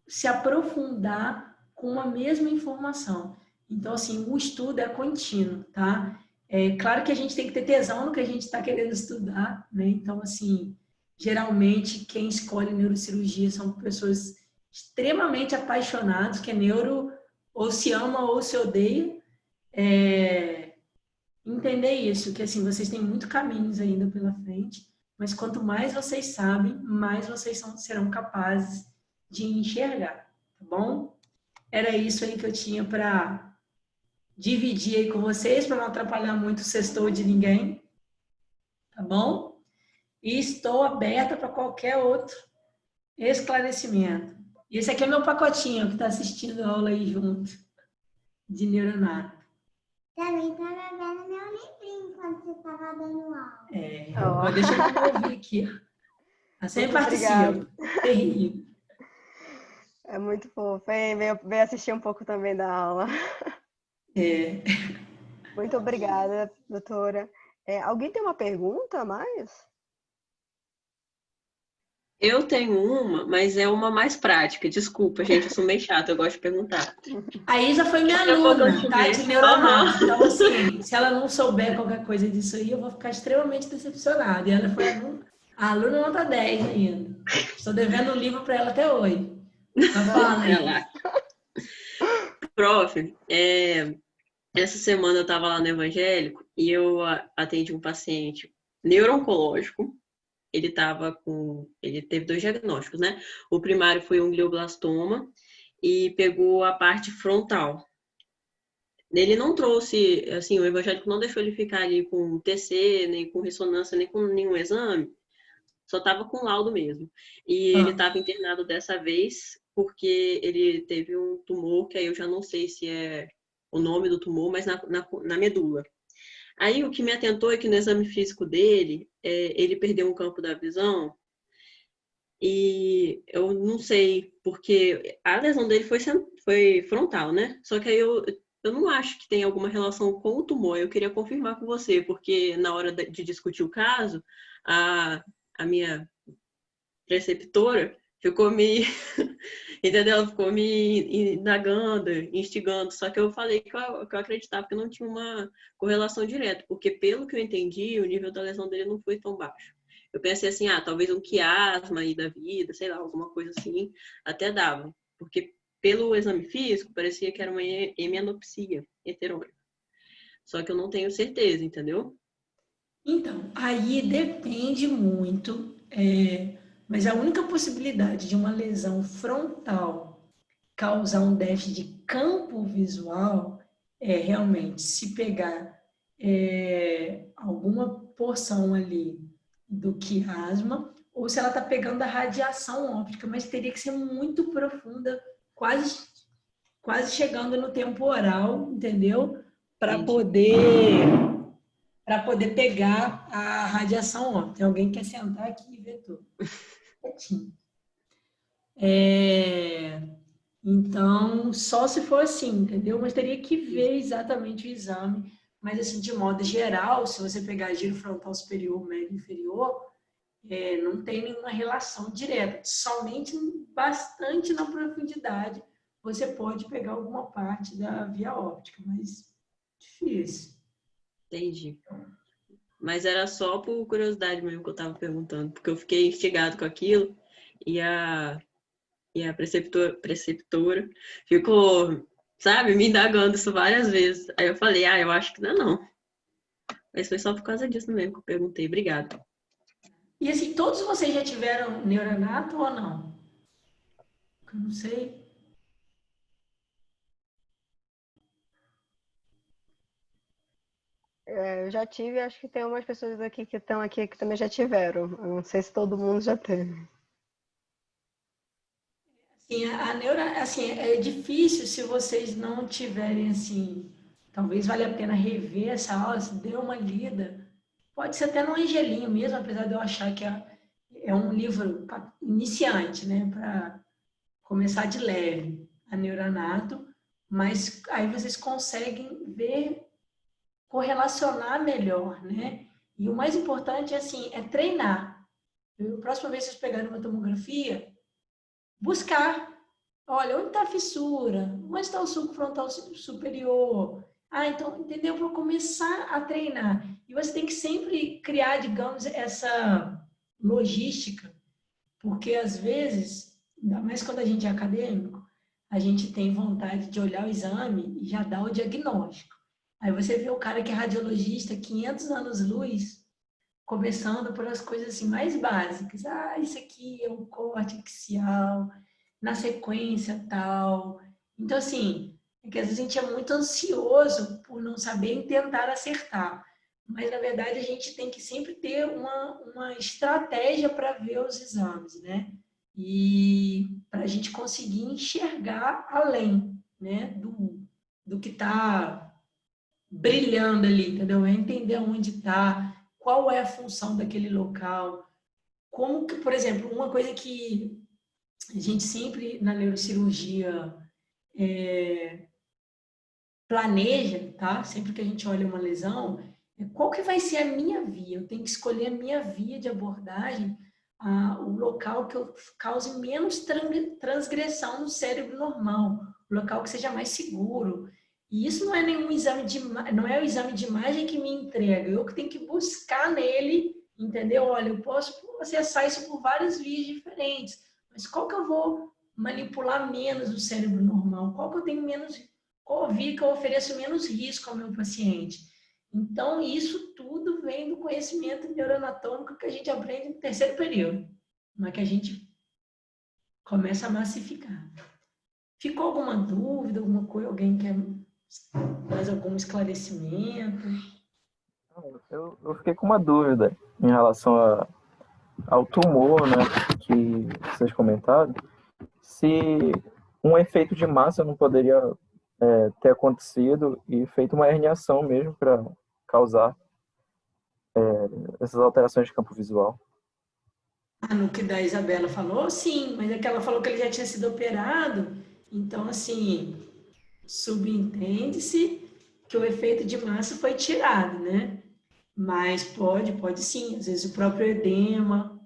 se aprofundar com a mesma informação. Então, assim, o estudo é contínuo, tá? É claro que a gente tem que ter tesão no que a gente está querendo estudar, né? Então, assim, geralmente quem escolhe neurocirurgia são pessoas extremamente apaixonadas, que é neuro, ou se ama ou se odeia. Entender isso, que assim, vocês têm muitos caminhos ainda pela frente, mas quanto mais vocês sabem, mais vocês serão capazes de enxergar, tá bom? Era isso aí que eu tinha para dividir aí com vocês, para não atrapalhar muito o sextou de ninguém, tá bom? E estou aberta para qualquer outro esclarecimento. E esse aqui é meu pacotinho, que está assistindo a aula aí junto, de neuronato. Também estava vendo meu livrinho enquanto você estava dando aula. Deixa eu ouvir aqui. Ó. Sempre Muito participa. Terrível. É muito fofo. Veio assistir um pouco também da aula. Muito obrigada, doutora. Alguém tem uma pergunta a mais? Eu tenho uma, mas é uma mais prática. Desculpa, gente, eu sou meio chata, eu gosto de perguntar. A Isa foi minha Eu vou aluna, tá? De neuronato. Uhum. Então, assim, se ela não souber qualquer coisa disso aí, eu vou ficar extremamente decepcionada. E ela foi a aluna nota 10 ainda. Estou devendo um livro para ela até hoje. Tá falando. Prof, essa semana eu estava lá no Evangélico e eu atendi um paciente neuro-oncológico. Ele teve 2 diagnósticos, né? O primário foi um glioblastoma e pegou a parte frontal. Ele não trouxe, assim, o evangélico não deixou ele ficar ali com TC, nem com ressonância, nem com nenhum exame. Só estava com laudo mesmo. E ele estava internado dessa vez porque ele teve um tumor, que aí eu já não sei se é o nome do tumor, mas na medula. Aí o que me atentou é que no exame físico dele, ele perdeu um campo da visão e eu não sei, porque a lesão dele foi frontal, né? Só que aí eu não acho que tem alguma relação com o tumor. Eu queria confirmar com você, porque na hora de discutir o caso, a minha preceptora ficou entendeu? Ela ficou me indagando, instigando, só que eu falei que eu acreditava que não tinha uma correlação direta, porque pelo que eu entendi, o nível da lesão dele não foi tão baixo. Eu pensei assim, talvez um quiasma aí da vida, sei lá, alguma coisa assim, até dava, porque pelo exame físico parecia que era uma hemianopsia heterônica. Só que eu não tenho certeza, entendeu? Então, aí depende muito, mas a única possibilidade de uma lesão frontal causar um déficit de campo visual é realmente se pegar alguma porção ali do quiasma ou se ela está pegando a radiação óptica, mas teria que ser muito profunda, quase chegando no temporal, entendeu? Para poder pegar a radiação óptica. Tem alguém que quer sentar aqui e ver tudo. Quietinho. Então, só se for assim, entendeu? Mas teria que ver exatamente o exame. Mas, assim, de modo geral, se você pegar giro frontal superior, médio e inferior, não tem nenhuma relação direta. Somente bastante na profundidade você pode pegar alguma parte da via óptica, mas difícil. Entendi. Mas era só por curiosidade mesmo que eu estava perguntando, porque eu fiquei instigado com aquilo e a preceptora ficou, sabe, me indagando isso várias vezes. Aí eu falei, eu acho que não. Mas foi só por causa disso mesmo que eu perguntei. Obrigada. E assim, todos vocês já tiveram neuranato ou não? Eu não sei. Eu já tive, acho que tem umas pessoas aqui que estão aqui que também já tiveram. Eu não sei se todo mundo já teve. Assim, assim, é difícil se vocês não tiverem, assim, talvez valha a pena rever essa aula, se dê uma lida. Pode ser até no Angelinho mesmo, apesar de eu achar que é um livro iniciante, né, para começar de leve, a Neuranato, mas aí vocês conseguem ver, correlacionar melhor, né? E o mais importante, assim, é treinar. A próxima vez que vocês pegarem uma tomografia, buscar. Olha, onde está a fissura? Onde está o sulco frontal superior? Então, entendeu? Para começar a treinar. E você tem que sempre criar, digamos, essa logística, porque às vezes, ainda mais quando a gente é acadêmico, a gente tem vontade de olhar o exame e já dar o diagnóstico. Aí você vê o cara que é radiologista, 500 anos-luz, começando por as coisas assim mais básicas. Isso aqui é um corte axial, na sequência tal. Então, assim, é que às vezes a gente é muito ansioso por não saber e tentar acertar. Mas, na verdade, a gente tem que sempre ter uma estratégia para ver os exames, né? E para a gente conseguir enxergar além, né? Do que está brilhando ali, entendeu? É entender onde está, qual é a função daquele local. Como que, por exemplo, uma coisa que a gente sempre na neurocirurgia planeja, tá? Sempre que a gente olha uma lesão, qual que vai ser a minha via? Eu tenho que escolher a minha via de abordagem, o local que eu cause menos transgressão no cérebro normal, o local que seja mais seguro. E isso não é nenhum exame não é o exame de imagem que me entrega, eu que tenho que buscar nele, entendeu? Olha, eu posso acessar isso por várias vias diferentes, mas qual que eu vou manipular menos no cérebro normal? Qual que eu tenho menos, qual via que eu ofereço menos risco ao meu paciente? Então, isso tudo vem do conhecimento neuroanatômico que a gente aprende no terceiro período, mas que a gente começa a massificar. Ficou alguma dúvida, alguma coisa? Alguém quer mais algum esclarecimento? Eu fiquei com uma dúvida em relação ao tumor, né, que vocês comentaram. Se um efeito de massa não poderia ter acontecido e feito uma herniação mesmo para causar essas alterações de campo visual. No que da Isabela falou, sim, mas é que ela falou que ele já tinha sido operado, então, assim, subentende-se que o efeito de massa foi tirado, né? Mas pode sim, às vezes o próprio edema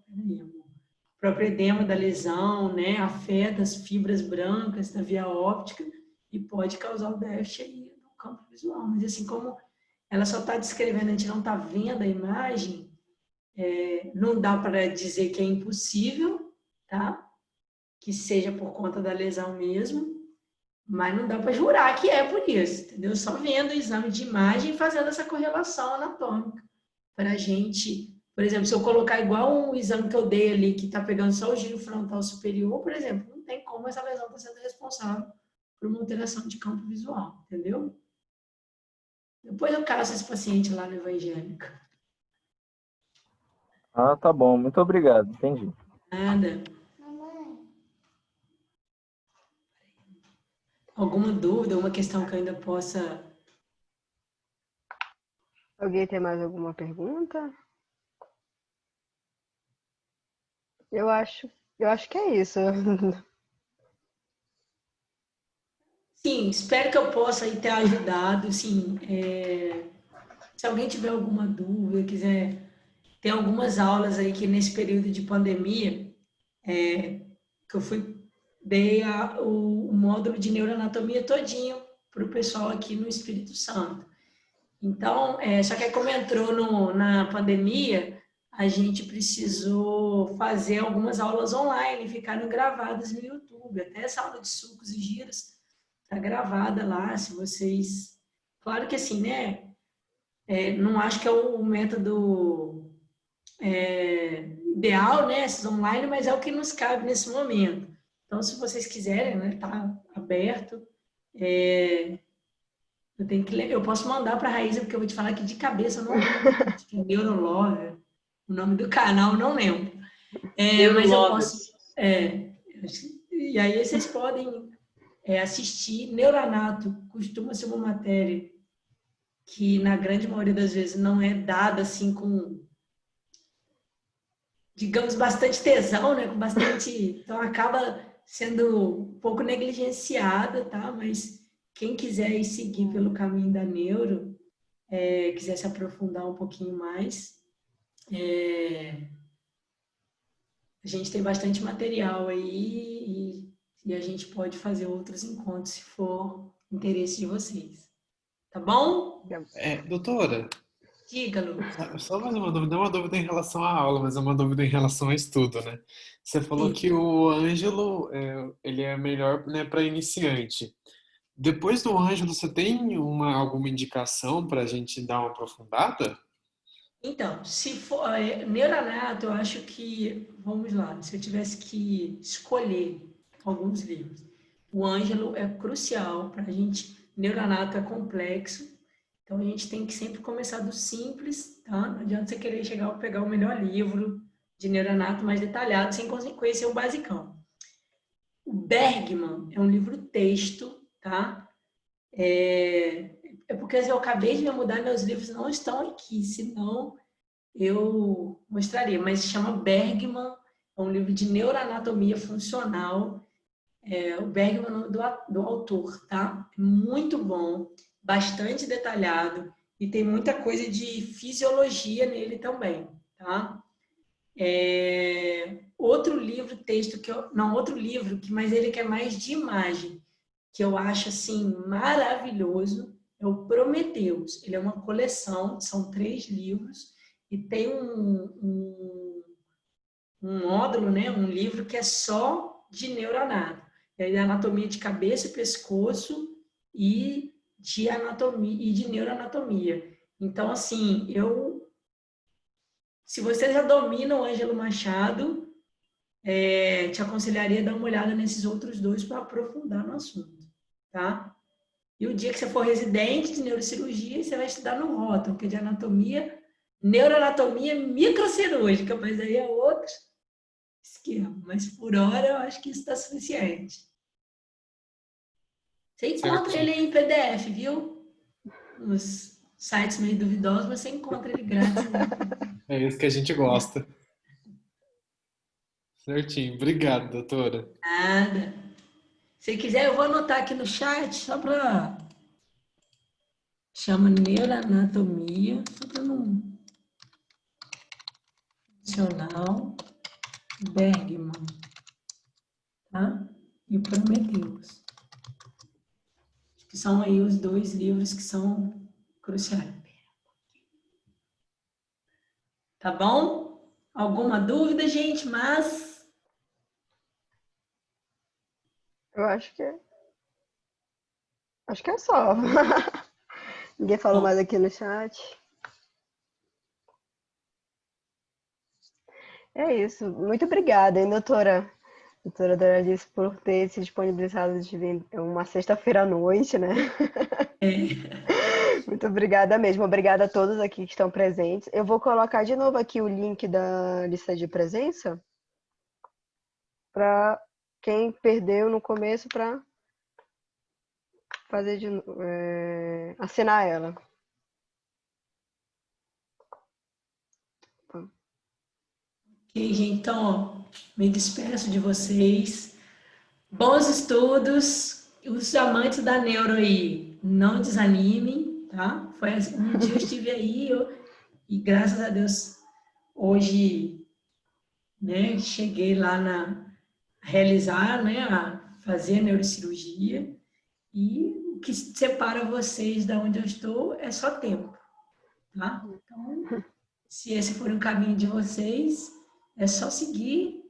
da lesão, né, afeta as fibras brancas da via óptica e pode causar o déficit aí no campo visual. Mas assim, como ela só está descrevendo, a gente não está vendo a imagem, não dá para dizer que é impossível, tá? Que seja por conta da lesão mesmo, mas não dá para jurar que é por isso, entendeu? Só vendo o exame de imagem e fazendo essa correlação anatômica. Para a gente, por exemplo, se eu colocar igual um exame que eu dei ali, que está pegando só o giro frontal superior, por exemplo, não tem como essa lesão estar sendo responsável por uma alteração de campo visual, entendeu? Depois eu caso esse paciente lá no evangélico. Ah, tá bom. Muito obrigado. Entendi. Nada. Mamãe, Alguma dúvida, uma questão que eu ainda possa... Alguém tem mais alguma pergunta? Eu acho que é isso. Sim, espero que eu possa aí ter ajudado. Sim, se alguém tiver alguma dúvida, quiser, tem algumas aulas aí que nesse período de pandemia, que eu dei o módulo de neuroanatomia todinho para o pessoal aqui no Espírito Santo. Então, só que como entrou na pandemia, a gente precisou fazer algumas aulas online, ficaram gravadas no YouTube. Até essa aula de sucos e giros está gravada lá, se vocês... Claro que assim, né? Não acho que é o método ideal, né? Esses online, mas é o que nos cabe nesse momento. Então, se vocês quiserem, né? Tá aberto. Eu posso mandar para a Raíssa, porque eu vou te falar que de cabeça eu não lembro. Acho que é Neurolover, o nome do canal, eu não lembro. Mas eu posso... e aí vocês podem assistir. Neuranato costuma ser uma matéria que, na grande maioria das vezes, não é dada assim com, digamos, bastante tesão, né? Com bastante... Então, acaba sendo um pouco negligenciada, tá? Mas quem quiser ir seguir pelo caminho da neuro, quiser se aprofundar um pouquinho mais, a gente tem bastante material aí e a gente pode fazer outros encontros se for interesse de vocês. Tá bom? Doutora, Diga, Lu. só mais uma dúvida, não é uma dúvida em relação à aula, mas é uma dúvida em relação ao estudo, né? Você falou que o Ângelo, ele é melhor, né, para iniciante. Depois do Ângelo, você tem alguma indicação para a gente dar uma aprofundada? Então, se for Neuranato, eu acho que, vamos lá, se eu tivesse que escolher alguns livros, o Ângelo é crucial para a gente. Neuranato é complexo, então a gente tem que sempre começar do simples, tá? Não adianta você querer chegar a pegar o melhor livro de Neuranato mais detalhado sem conhecer o basicão. O Bergman é um livro-texto, tá? Porque eu acabei de me mudar, meus livros não estão aqui, senão eu mostraria. Mas se chama Bergman, é um livro de neuroanatomia funcional. O Bergman é o nome do autor, tá? É muito bom, bastante detalhado e tem muita coisa de fisiologia nele também, tá? Outro livro, texto mas ele que é mais de imagem, que eu acho assim maravilhoso, é o Prometheus. Ele é uma coleção, são 3 livros e tem um módulo, né, um livro que é só de neuroanato. E aí, anatomia de cabeça e pescoço e de anatomia e de neuroanatomia. Então, assim, se você já domina o Ângelo Machado, te aconselharia a dar uma olhada nesses outros 2 para aprofundar no assunto, tá? E o dia que você for residente de neurocirurgia, você vai estudar no rótulo, que é de anatomia, neuroanatomia microcirúrgica, mas aí é outro esquema. Mas por hora eu acho que isso está suficiente. Você encontra ele aí em PDF, viu? Nos sites meio duvidosos, mas você encontra ele grátis. É isso que a gente gosta. Certinho. Obrigado, doutora. Nada. Se quiser, eu vou anotar aqui no chat, só para... Chama neuroanatomia, só para não... Funcional, Bergman, tá? E o Prometheus. Que são aí os 2 livros que são cruciais. Tá bom? Alguma dúvida, gente? Mas... Eu acho que é só. Ninguém falou mais aqui no chat. É isso. Muito obrigada, hein, doutora? Doutora Doralice, por ter se disponibilizado de vir uma sexta-feira à noite, né? Muito obrigada mesmo. Obrigada a todos aqui que estão presentes. Eu vou colocar de novo aqui o link da lista de presença para quem perdeu no começo para fazer assinar ela. Ok, gente. Então, me despeço de vocês. Bons estudos. os amantes da neuro aí, não desanimem, tá? Foi assim, um dia eu estive aí e graças a Deus hoje, né, cheguei lá a realizar, né, a fazer a neurocirurgia e o que separa vocês da onde eu estou é só tempo, tá? Então, se esse for o caminho de vocês, é só seguir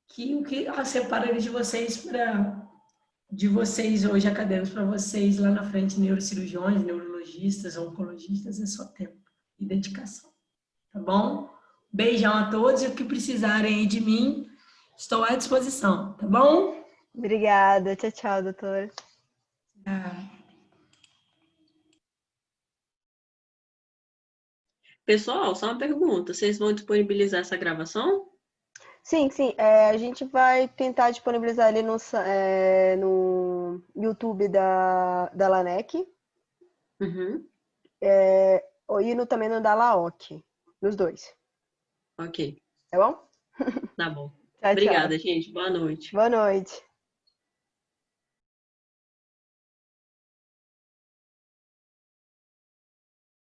que o que separa de vocês hoje acadêmicos para vocês lá na frente, neurocirurgiões, neurologistas, oncologistas, é só tempo e dedicação, tá bom? Beijão a todos e o que precisarem aí de mim, estou à disposição, tá bom? Obrigada. Tchau, tchau, doutora. Pessoal, só uma pergunta. Vocês vão disponibilizar essa gravação? Sim, sim. A gente vai tentar disponibilizar ele no YouTube da LANEC Uhum. e também no da LAOC. Nos dois. Ok. Tá bom? Tá bom. Tchau, Obrigada, tchau. gente. Boa noite. Boa noite.